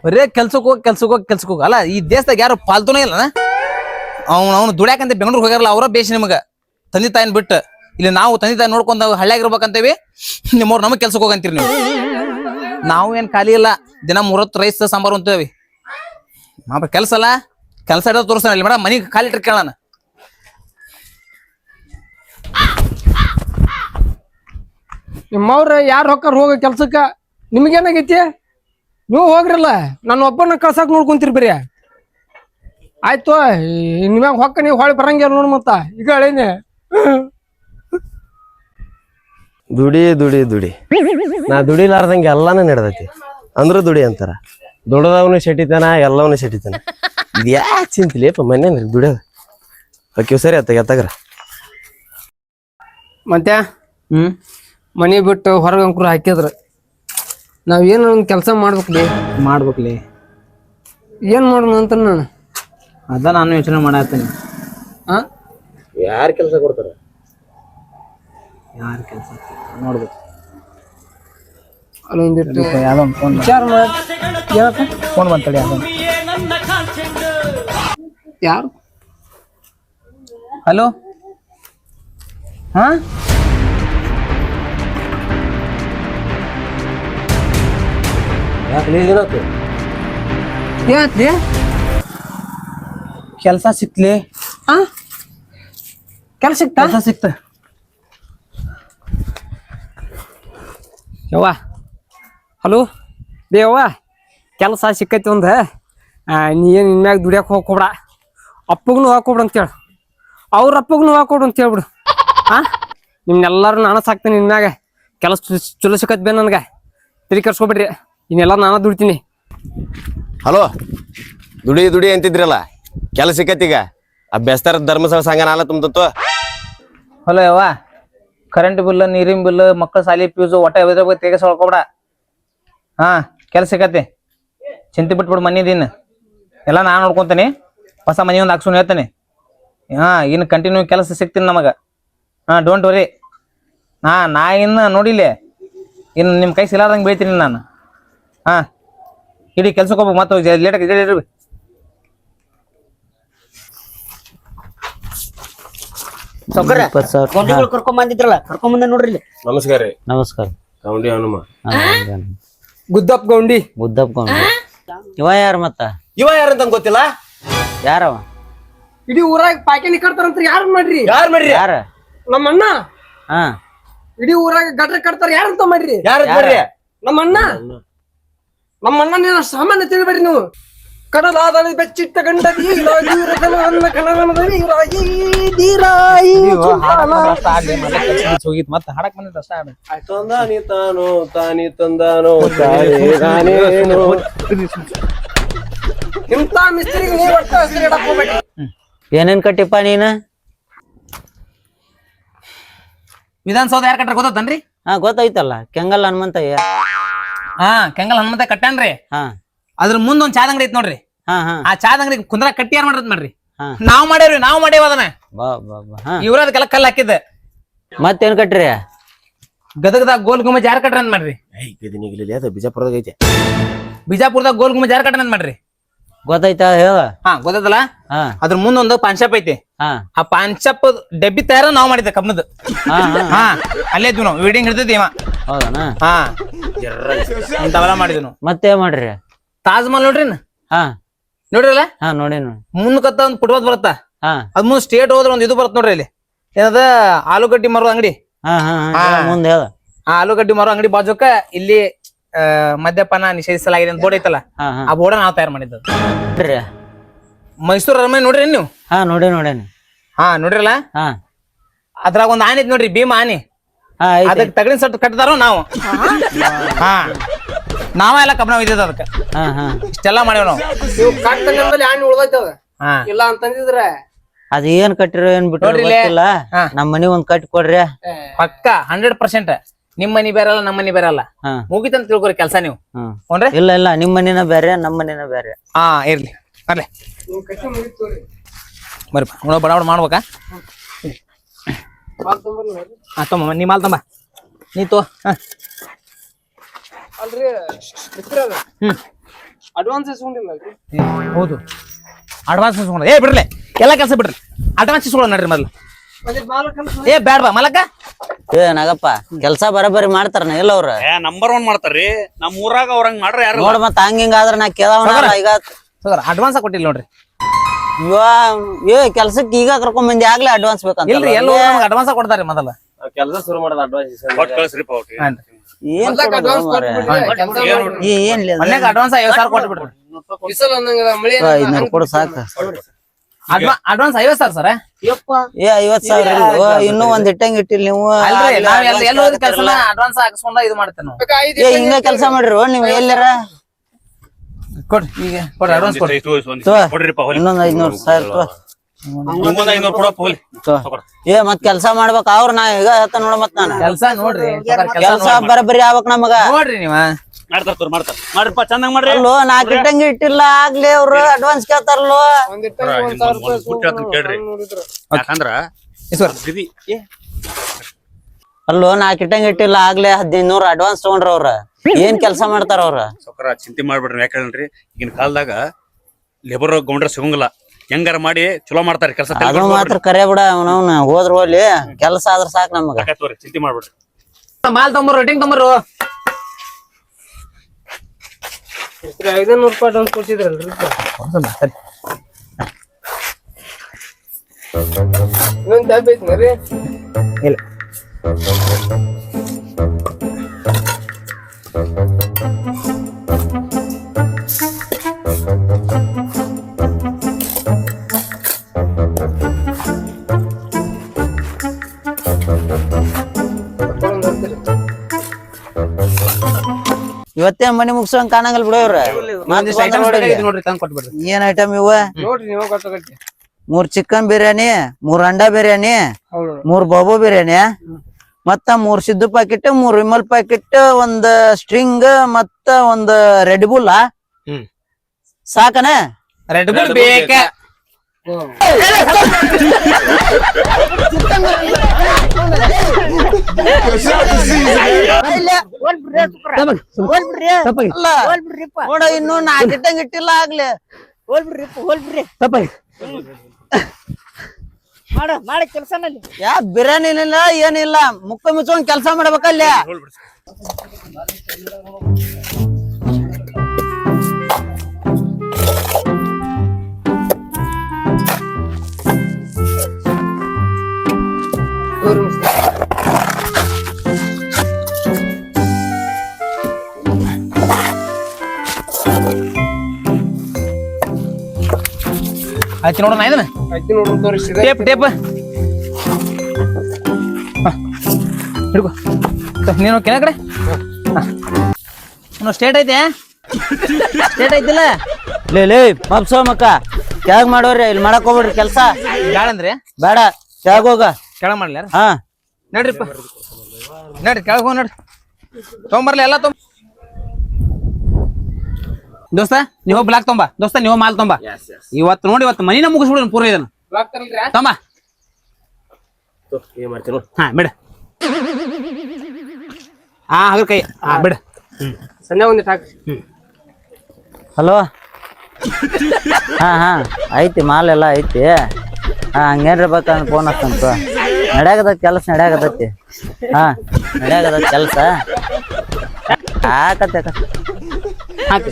ಬರೇ ಕೆಲ್ಸಕ್ಕೆ ಹೋಗಿ ಅಲ್ಲ ಈ ದೇಶದಾಗ ಯಾರು ಪಾಲ್ತುನೇ ಇಲ್ಲ ಅವನು ದುಡ್ಯಾಕಂತ ಬೆಂಗಳೂರಿಗೆ ಹೋಗ್ಯಾರಲ್ಲ ಅವರ ಬೇಷ್ ನಿಮಗ ತಂದೆ ತಾಯಿನ ಬಿಟ್ಟು ಇಲ್ಲಿ ನಾವು ತಂದೆ ತಾಯಿ ನೋಡ್ಕೊಂಡ ಹಳ್ಳಿಯಾಗಿರ್ಬೇಕಂತೇವಿ ನಿಮ್ಮವ್ರು ನಮಗ್ ಕೆಲ್ಸಕ್ಕೆ ಹೋಗಂತೀರಿ ನೀವು ನಾವು ಏನ್ ಖಾಲಿ ಇಲ್ಲ ದಿನ 30 ರೈಸ್ ಸಾಂಬಾರು ಅಂತೇವಿ ಕೆಲಸ ಅಲ್ಲ ಕೆಲಸ ಇಡೋ ತೋರಿಸ್ತಾನ ಇಲ್ಲಿ ಮೇಡಮ್ ಮನಿಗೆ ಖಾಲಿ ಇಟ್ರಿ ಕೇಳೋಣ ನಿಮ್ಮವ್ರ ಯಾರು ಹೊಕ್ಕಾರ ಹೋಗ ಕೆಲ್ಸಕ್ಕ ನಿಮ್ಗೇನಾಗೈತಿ ನೀವು ಹೋಗ್ರಲ್ಲ ನನ್ನ ಒಬ್ಬನ ಕಳ್ಸಕ್ ನೋಡ್ಕೊಂತೀರಿ ಬರೀ ಆಯ್ತು ನಿಮ್ಯಾಗ ಹೊಕ್ಕ ನೀವು ಹೊಳಿ ಬರಂಗಿಲ್ಲ ನೋಡ್ ಮತ್ತ ಈಗ ಹೇಳೇನೆ ದುಡಿ ನಾ ದುಡಿಲಾರ್ದಂಗೆ ಎಲ್ಲಾನು ನಡೆದೈತಿ ಅಂದ್ರ ದುಡಿ ಅಂತಾರ ದುಡದವನು ಶೆಟ್ಟಿತಾನ ಎಲ್ಲವನು ಶೆಟ್ಟಿತಾನ ಇದು ಯಾಕೆ ಚಿಂತಿಲೇಪ ಮನೆ ದುಡಿಯೋದು ಓಕೆ ಸರಿ ಎತ್ತಗ್ರ ಮತ್ತೆ ಮನಿ ಬಿಟ್ಟು ಹೊರಗೆ ಅಂಕರು ಹಾಕಿದ್ರ ನಾವೇನು ಒಂದು ಕೆಲಸ ಮಾಡ್ಬೇಕ್ಲಿ ಏನ್ ಮಾಡೋಣ ಅಂತ ನಾನು ಅದ ನಾನು ಯೋಚನೆ ಮಾಡತ್ತೀನಿ ಯಾರು ಕೆಲಸ ಕೊಡ್ತಾರ ಯಾರ ಕೆಲಸ ನೋಡ್ಬೇಕು ಅಲ್ಲೊಂದಿಟ್ಟು ಫೋನ್ ವಿಚಾರ ಮಾಡಿ ಫೋನ್ ಬಂತಡಿ ಅದೊಂದು ಯಾರು ಹಲೋ ಹಾ ಏನಾತ್ರಿ ಕೆಲಸ ಸಿಕ್ಲಿ ಕೆಲಸ ಸಿಕ್ತ ಯವ್ವ ಹಲೋ ಬೇವ್ವ ಕೆಲಸ ಸಿಕ್ಕೈತಿ ಒಂದ ನೀ ಏನು ಇನ್ಮ್ಯಾಗ ದುಡಿಯಕ್ಕೆ ಹೋಗ್ಕೊಬೇಡ ಅಪ್ಪಗೂ ಹಾಕೊಬಿಡು ಅಂತೇಳಿ ಅವ್ರ ಅಪ್ಪಗೂ ಹಾಕೊಡು ಅಂತ ಹೇಳ್ಬಿಡು ನಿಮ್ನೆಲ್ಲರೂ ನಾನು ಸಾಕ್ತೀನಿ ಇನ್ಮ್ಯಾಗ ಕೆಲಸ ಚಲೋ ಸಿಕ್ಕತ್ ಬೇ ನನಗೆ ತಿಳಿ ಕರ್ಸ್ಕೊಬಿಡ್ರಿ ಇನ್ನೆಲ್ಲ ನಾನು ದುಡಿತೀನಿ ಹಲೋ ದುಡಿ ಅಂತಿದ್ರಲ್ಲ ಕೆಲಸ ಸಿಕ್ಕತ್ತೀಗ ಅಭ್ಯಸ್ತರ ಧರ್ಮಸ್ಥಳ ಸಂಘ ನಾಲ ತುಂಬತ್ತು ಹಲೋ ಯವ್ವ ಕರೆಂಟ್ ಬಿಲ್ ನೀರಿನ ಬಿಲ್ ಮಕ್ಕಳ ಸಾಲಿ ಫ್ಯೂಸು ಒಟ್ಟ ತೆಗೆಸ ಹೊಳ್ಕೊಬೇಡ ಕೆಲಸ ಸಿಕ್ಕತಿ ಚಿಂತೆ ಬಿಟ್ಬಿಡು ಮನಿದೀನ್ ಎಲ್ಲ ನಾನು ನೋಡ್ಕೊಂತೀನಿ ಹೊಸ ಮನಿ ಒಂದು ಹಾಕ್ಸೋನ್ ಹೇಳ್ತೇನೆ ಇನ್ನು ಕಂಟಿನ್ಯೂ ಕೆಲಸ ಸಿಗ್ತೀನಿ ನಮಗ ಡೋಂಟ್ ವರಿ ನಾ ಇನ್ನು ನೋಡಿಲ್ಲ ಇನ್ನು ನಿಮ್ಮ ಕೈ ಸಿಲಾರ್ದಂಗೆ ಬೀಳ್ತೀನಿ ನಾನು ಇಡೀ ಕೆಲ್ಸಕ್ಕೆ ಹೋಗ್ಬೇಕು ಮತ್ತೆ ಲೇಟಾಗಿ ಇರ್ಬೇಕು ಕರ್ಕೊಂಡ್ ಬಂದಿದ್ರಲ್ಲ ಕರ್ಕೊಂಡ್ ಬಂದ ನೋಡ್ರಿ ನಮಸ್ಕಾರ ರೀ ನಮಸ್ಕಾರ ಗೌಂಡಿ ಹನುಮ ಗುದ್ದಪ್ಪ ಗೌಂಡಿ ಇವ ಯಾರ ಮತ್ತ ಇವ ಯಾರಂತ ಗೊತ್ತಿಲ್ಲ ಯಾರವ ಇಡೀ ಊರಾಗ ಪಾಯ್ಕಾನಿ ಕಟ್ತಾರಂತ ಯಾರು ಮಾಡ್ರಿ ಯಾರ ನಮ್ಮ ಅಣ್ಣ ಹಾ ಇಡೀ ಊರಾಗ ಗಟ್ರ ಕಟ್ತಾರ ಯಾರಂತ ಮಾಡ್ರಿ ನಮ್ಮ ಅಣ್ಣ ನೀನು ಸಾಮಾನ್ಯ ತಿಳಿಬೇಡ್ರಿ ನೀವು ಕಡಲಾದಳಿ ಬೆಚ್ಚಿಟ್ಟ ಗಂಡದಿ ಮತ್ತೆ ಹಾಡಕ್ ಬಂದಿದ್ದ ತಾನಿ ತಂದಾನೋ ಇಂತ ಮಿಸ್ತ್ರಿಗೆ ನೀವು ಒಟ್ಟ ಹೆಸರು ಇಡಕ್ ಹೋಗ್ಬೇಡಿ ಏನೇನ್ ಕಟ್ಟಿಪ್ಪ ನೀನ ವಿಧಾನಸೌಧ ಯಾರು ಕಟ್ಟಾರ ಗೊತ್ತನ್ರಿ ಗೊತ್ತಾಯ್ತಲ್ಲ ಕೆಂಗಲ್ ಹನುಮಂತಯ್ಯ ಕೆಂಗಲ್ ಹನುಮಂತ ಕಟ್ಟಾನ್ರಿ ಅದ್ರ ಮುಂದ್ ಒಂದ್ ಚಾದ ಅಂಗಡಿ ಐತ್ ನೋಡ್ರಿ ಆ ಚಾದ ಅಂಗಡಿ ಕುಂದ್ರ ಕಟ್ಟಿ ಯಾರು ಮಾಡ್ರದ್ ಮಾಡ್ರಿ ನಾವ್ ಮಾಡೇವ್ ಅದನ್ನ ಇವ್ರ ಅದಕ್ಕೆಲ್ಲ ಕಲ್ಲು ಹಾಕಿದ್ದ ಮತ್ತೇನ್ ಕಟ್ರಿ ಗದಗದಾಗ ಗೋಲ್ ಗುಂಬಜ್ ಯಾರು ಕಟ್ರ ಅಂತ ಮಾಡ್ರಿ ಬಿಜಾಪುರದಾಗ ಐತೆ ಬಿಜಾಪುರದಾಗ ಗೋಲ್ ಗುಂಬಜ್ ಯಾರು ಕಟ್ರ ಅಂತ ಮಾಡ್ರಿ ಗೊತ್ತಾಯ್ತಾ ಹೇಳ ಗೊತ್ತಲ್ಲ ಅದ್ರ ಮುಂದೊಂದು ಪಾನ್ ಶಾಪ್ ಐತಿ ಆ ಪಾನ್ ಶಾಪ್ ಡಬ್ಬಿ ತಯಾರ ನಾವ್ ಮಾಡಿದ್ದೆ ಕಬ್ಬನದ ಅಲ್ಲೇ ಇದ್ವಿ ನಾವು ವೀಡಿಂಗ್ ಹಿಡ್ತಿದ್ವಿ ಹೌದಾ ಇಂಥವೆಲ್ಲ ಮಾಡಿದ್ವಿ ನಾವು ಮತ್ತೆ ಮಾಡ್ರಿ ತಾಜ್ ಮಹಲ್ ನೋಡ್ರಿ ನೋಡ್ರಲ್ಲ ನೋಡಿ ಮುಂದಕತ್ತ ಒಂದ್ ಫುಟ್ಬಾಲ್ ಬರುತ್ತಾ ಅದ್ ಮುಂದ್ ಸ್ಟೇಟ್ ಹೋದ್ರ ಒಂದ್ ಇದು ಬರತ್ ನೋಡ್ರಿ ಇಲ್ಲಿ ಏನದ ಆಲೂಗಡ್ಡಿ ಮಾರೋ ಅಂಗಡಿ ಮುಂದೆ ಹೇಳ ಆಲೂಗಡ್ಡಿ ಮಾರೋ ಅಂಗಡಿ ಬಾಜುಕ ಇಲ್ಲಿ ಮದ್ಯಪಾನ ನಿಷೇಧಿಸಲಾಗಿದೆ ಅಂತ ಬೋರ್ಡ್ ಐತಲ್ಲ ಆ ಬೋರ್ಡ್ ನಾವ್ ತಯಾರು ಮಾಡಿದ್ದು ಮೈಸೂರು ಅರಮನೆ ನೋಡ್ರಿ ನೀವು ನೋಡೇನಿ ನೋಡ್ರಲ್ಲ ಅದ್ರಾಗ ಒಂದ್ ಆನೆ ಐತಿ ನೋಡ್ರಿ ಭೀಮ ಆನೆ ಅದಕ್ಕೆ ತಗಡಿನ ಸಟ್ ಕಟ್ಟದಾರೋ ನಾವು ನಾವೆಲ್ಲ ಕಬ್ಬನ ಒಯ್ದಿದ್ದ ಅದಕ್ಕೆ ಇಷ್ಟೆಲ್ಲ ಮಾಡ್ಯಾವ ನಾವು ಉಳ್ದೈತದ ಇಲ್ಲ ಅಂತಂದಿದ್ರೆ ಅದ ಏನ್ ಕಟ್ಟಿರೋ ಏನ್ ಬಿಟ್ಟಿಲ್ಲ ನಮ್ ಮನಿ ಒಂದ್ ಕಟ್ಟಿ ಕೊಡ್ರಿ ಪಕ್ಕ 100%. ನಿಮ್ ಮನಿ ಬೇರಲ್ಲ ನಮ್ಮ ಮನಿ ಬೇರಲ್ಲ ಮುಗಿತಂತ ತಿಳ್ಕೊರಿ ಕೆಲ್ಸ ನೀವು ನೋಡ್ರಿ. ಇಲ್ಲ ನಿಮ್ ಮನಿನ ಬೇರೆ ನಮ್ ಮನಿನ ಬೇರೆ. ಇರ್ಲಿ ಬರ್ಲಿ ಬರ್ರಿ ನೋಡ ಬಡ ಮಾಡ್ಬೇಕಾ ತಮ್ಮ ನೀ ಮಾಲ್ ತಂಬ ನೀ ತೋ ಅಲ್ರಿ ಅಡ್ವಾನ್ಸ್ ಇಸ್ಕೊಂಡಿಲ್ಲಲ್ರಿ ಹೌದು ಅಡ್ವಾನ್ಸ್ ಇಸ್ಕೊಂಡ ಏ ಬಿಡ್ರಲೆ ಎಲ್ಲ ಕೆಲಸ ಬಿಡ್ರಿ ಅಡ್ವಾನ್ಸ್ ಇಸ್ಕೊಳ್ಳೋ ನಡ್ರಿ ಮೊದ್ಲು ಏ ಬ್ಯಾಡ ಬಾ ಮಲಕ ಏ ನಾಗಪ್ಪ ಕೆಲ್ಸ ಬರಬರಿ ಮಾಡ್ತಾರ ಇಲ್ಲ ಅವ್ರ ನಂಬರ್ 1 ಮಾಡ್ತಾರ್ರಿ ನಮ್ ಊರಾಗ ಅವ್ರಂಗ್ ಮಾಡ್ರ ಯಾರು ನೋಡ್ ಮತ್ ಹಂಗಿಂಗ ಆದ್ರ ನಾ ಕೇಳವಣ ಈಗ ಸರ್ ಅಡ್ವಾನ್ಸ್ ಕೊಟ್ಟಿಲ್ಲ ನೋಡ್ರಿ ಏ ಕೆಲ್ಸಕ್ಕೆ ಈಗ ಕರ್ಕೊಂಡ್ ಬಂದಿ ಆಗ್ಲೇ ಅಡ್ವಾನ್ಸ್ ಬೇಕಂತ ಇಲ್ರಿ ಎಲ್ಲ ನಮ್ಗೆ ಅಡ್ವಾನ್ಸ್ ಕೊಡ್ತಾರಿ ಮೊದಲ ಕೆಲಸ ಶುರು ಮಾಡೋದು ಅಡ್ವಾನ್ಸ್ ಕೊಟ್ಟು ಕಳ್ಸ್ರಿಪ್ಪ ಅವ್ರಿಗೆ ಏನ್ ಏನ್ಲಿ ಅದು? ಮನ್ಯಾಗ ಅಡ್ವಾನ್ಸ್ 50,000 ಕೊಟ್ಟು ಬಿಡ್ರಿ ಐದ್ನೂರು ಕೊಡು ಸಾಕ ಅಡ್ವಾನ್ಸ್ 50,000 ಸರ್ ಏ 50,000 ಇಲ್ವೋ? ಇನ್ನೂ ಒಂದ್ ಇಟ್ಟಂಗ್ ಇಟ್ಟಿಲ್ ನೀವು ಅಲ್ರಿ ನಾವ್ ಎಲ್ಲ ಹೋದ ಕೆಲಸ ಅಡ್ವಾನ್ಸ್ ಹಾಕಿಸ್ಕೊಂಡ ಇದು ಮಾಡ್ತೇವೆ ನಾವು ಏ ಹಿಂಗ ಕೆಲ್ಸ ಮಾಡ್ರಿ ನೀವ್ ಎಲ್ಲಾರ ಕೊಡ್ರಿ ಈಗ ಕೊಡ್ರಿ ಅಡ್ವಾನ್ಸ್ ಕೊಡ್ರಿ ಕೊಡ್ರಿಪ್ಪ ಹೋಲಿ ಇನ್ನೊಂದ್ 500,000 ತಗೋ. ನಿಮ್ಗೊಂದ್ 500 ಕೊಡಪ್ಪ ಹೋಲಿ ತಗೋ. ಏ ಮತ್ ಕೆಲ್ಸ ಮಾಡ್ಬೇಕ ಅವ್ರ ನಾ ಈಗ ಹೇಳ್ತ ನೋಡ ಮತ್ ನಾನು ಕೆಲಸ ನೋಡ್ರಿ ಕೆಲ್ಸ ಬರಬರಿ ಆಗ್ಬೇಕ್ ನಮಗ ನೋಡ್ರಿ ನೀವ ಮಾಡ್ತಾರ ಮಾಡ್ತಾರ ಮಾಡ್ರಿಪ್ಪ ಚಂದಂಗ್ ಮಾಡ್ರಿ ಅಲ್ಲೋ ನಾಕ್ ಇಟ್ಟಂಗ್ ಇಟ್ಟಿಲ್ಲ ಆಗ್ಲೇ ಅವ್ರು ಅಡ್ವಾನ್ಸ್ ಕೇಳ್ತಾರಲ್ಲೋ ಕೇಳ್ರಿ ಯಾಕಂದ್ರ ಗದಿ ಅಲ್ಲೋ ನಾಕ್ ಇಟ್ಟಂಗ್ ಇಟ್ಟಿಲ್ಲ ಆಗ್ಲೇ 1500 ಅಡ್ವಾನ್ಸ್ ತಗೊಂಡ್ರ ಅವ್ರ ಏನ್ ಕೆಲ್ಸ ಮಾಡ್ತಾರ ಅವ್ರ ಸೌಕರ ಚಿಂತೆ ಮಾಡ್ಬಿಡ್ರಿ ಯಾಕಂದ್ರಿ ಈಗಿನ ಕಾಲದಾಗ ಲೇಬರ್ ಗೌಂಡ್ರ ಸಿಗಂಗಿಲ್ಲ ಹೆಂಗಾರ ಮಾಡಿ ಚಲೋ ಮಾಡ್ತಾರ ಕೆಲಸ ಅದು ಮಾತ್ರ ಕರೆ ಬಿಡ ಅವನವ್ನ ಹೋದ್ರ ಹೋಗ್ಲಿ ಕೆಲ್ಸ ಆದ್ರ ಸಾಕ್ ನಮಗ ಚಿಂತೆ ಮಾಡ್ಬಿಡ್ರಿ ಮಾಲ್ ತೊಂಬರ್ ರೇಟಿಂಗ್ ತೊಂಬರು 500 ರೂಪಾಯಿ ಅಡ್ವಾನ್ಸ್ ಕೊಡ್ತಿದ್ರಲ್ರಿ ಇನ್ನೊಂದ್ ಟ್ಯಾಬ್ ಐತ್ನರಿ ಇಲ್ಲ ಇವತ್ತೇ ಮನಿ ಮುಗ್ಸಂಗ್ ಕಾಣಂಗಲ್ ಬಿಡೋ ಇವ್ರ ನೋಡ್ರಿ ತಂದ್ ಕೊಟ್ಬಿಡ್ರಿ ಏನ್ ಐಟಮ್ ಇವ ನೋಡ್ರಿ ನೀವು ಗೊತ್ತಾಗತ್ತೆ 3 ಚಿಕನ್ ಬಿರಿಯಾನಿ 3 ಅಂಡಾ ಬಿರಿಯಾನಿ 3 ಬಾಬು ಬಿರಿಯಾನಿ ಮತ್ತ 3 Siddu packet 3 Vimal packet 1 string ಮತ್ತ 1 ರೆಡ್ ಬುಲ್ ಸಾಕನ ರೆಡ್ ಬುಲ್ ಬೇಕ ನೋಡ ಇನ್ನು 4 ಇಟ್ಟಂಗ್ ಇಟ್ಟಿಲ್ಲ ಆಗ್ಲಿ ಮಾಡಿ ಕೆಲಸನಲ್ಲಿ ಯಾ ಬಿರಿಯಾನಿ ಏನಿಲ್ಲ ಏನಿಲ್ಲ ಮುಕ್ಕ ಮುಚ್ಕೊಂಡ್ ಕೆಲ್ಸ ಮಾಡ್ಬೇಕಲ್ಲ ಆಯ್ತು ನೋಡೋಣ ಇದನ್ನ ನೋಡ್ರಿ ತೋರಿಸಿದೆ ಟೇಪ್ ಟೇಪ್ ಹಿಡ್ಕೊ ನೀನು ಕೆಳ ಕಡೆ ಸ್ಟೇಟ್ ಐತೆ ಸ್ಟೇಟ್ ಐತಿಲ್ಲ ಲೇ ಮಬ್ಸೋ ಮಕ್ಕ ಕೆಳಗ್ ಮಾಡೋರಿ ಇಲ್ಲಿ ಮಾಡಕ್ ಹೋಗ್ಬಿಡ್ರಿ ಕೆಲ್ಸ ಬ್ಯಾಡ ಅಂದ್ರೆ ಬೇಡ ಕೆಳಗ್ ಹೋಗ ಕೆಳಗ್ ಮಾಡ್ಲಿ ಹಾ ನಡ್ರಿಪ್ಪ ನಡ್ರಿ ಕೆಳಗ್ ಹೋಗ್ ನಡ್ರಿ ತೊಗೊಂಬರ್ಲಿ ಎಲ್ಲ ತೊಂಬ ದೋಸ್ತ ನೀವು ಬ್ಲಾಕ್ ತೊಂಬ ದೋಸ್ತ ನೀವು ಮಾಲ್ ತೊಂಬ ಇವತ್ತು ನೋಡಿ ಇವತ್ತು ಮನಿನ ಮುಗಿಸ್ಬಿಡು ಪೂರ ಇದನ್ನ ತೊಂಬ ಹಾ ಬಿಡ ಹಾ ಹಗ್ರ ಕೈ ಹಾ ಬಿಡ ಸಂಜೆ ಒಂದಿಟ್ಟು ಹಾಕಿ ಹಲೋ ಹಾ ಐತಿ ಮಾಲ್ ಎಲ್ಲ ಐತಿ ಹಾ ಹಂಗೇನ್ರಿ ಬೇಕಂದ್ ಫೋನ್ ಹತ್ತಂತ ನಡ್ಯಾಗದ ಕೆಲಸ ನಡ್ಯಾಗದೈತಿ ಹಾ ನಡ್ಯಾಗದ ಕೆಲಸ ಹಾಕತ್ತೆ ಹಾಕಿ